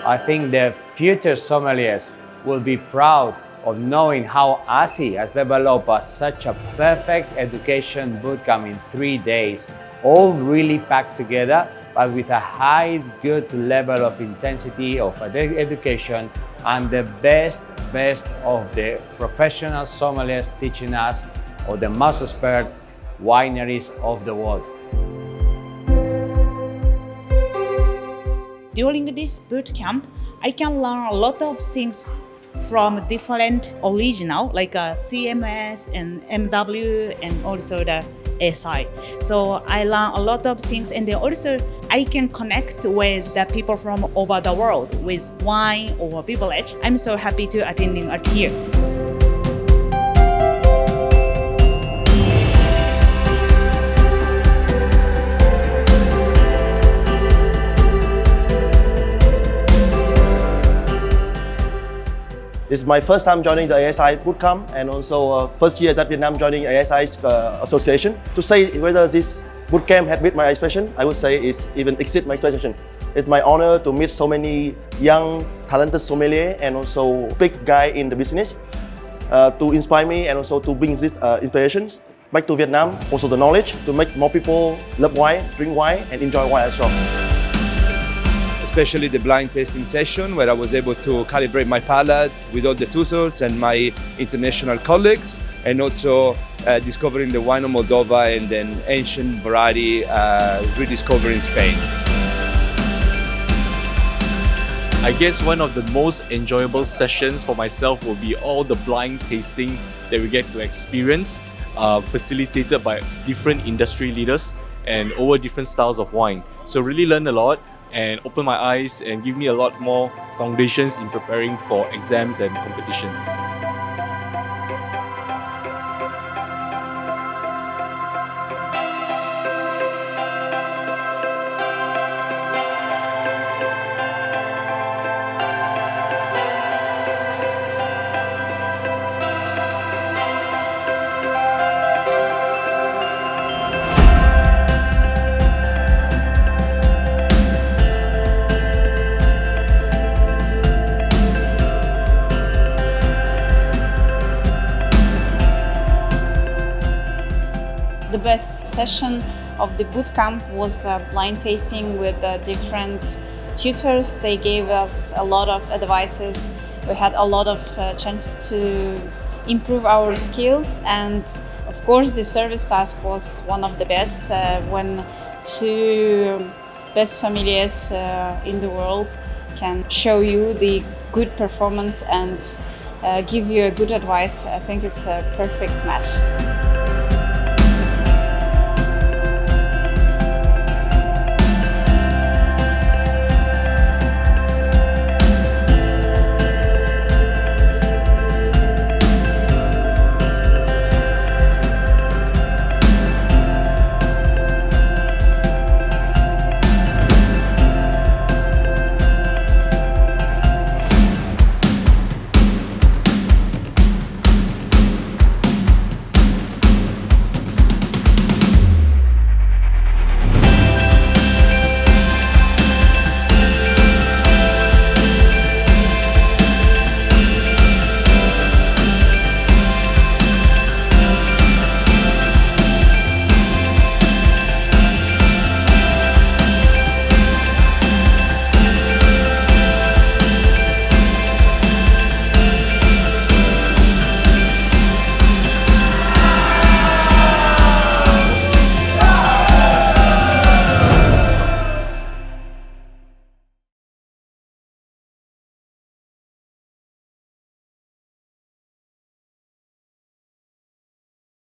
I think the future sommeliers will be proud of knowing how ASI has developed such a perfect education bootcamp in 3 days, all really packed together, but with a high, good level of intensity of education and the best of the professional sommeliers teaching us of the most expert wineries of the world. During this bootcamp, I can learn a lot of things from different original like CMS and MW and also the ASI. So I learn a lot of things, and then also I can connect with the people from over the world with wine or beverage. I'm so happy to attending it here. This is my first time joining the ASI Bootcamp, and also first year at Vietnam joining ASI Association. To say whether this bootcamp had met my expectation, I would say it even exceed my expectation. It's my honor to meet so many young, talented sommelier and also big guy in the business to inspire me and also to bring these inspirations back to Vietnam. Also the knowledge to make more people love wine, drink wine, and enjoy wine as well. Especially the blind tasting session where I was able to calibrate my palate with all the tutors and my international colleagues, and also discovering the wine of Moldova and an ancient variety rediscovered in Spain. I guess one of the most enjoyable sessions for myself will be all the blind tasting that we get to experience, facilitated by different industry leaders and over different styles of wine. So really learn a lot and open my eyes and give me a lot more foundations in preparing for exams and competitions. The best session of the bootcamp was blind tasting with different tutors. They gave us a lot of advices. We had a lot of chances to improve our skills, and of course the service task was one of the best when two best sommeliers in the world can show you the good performance and give you a good advice. I think it's a perfect match.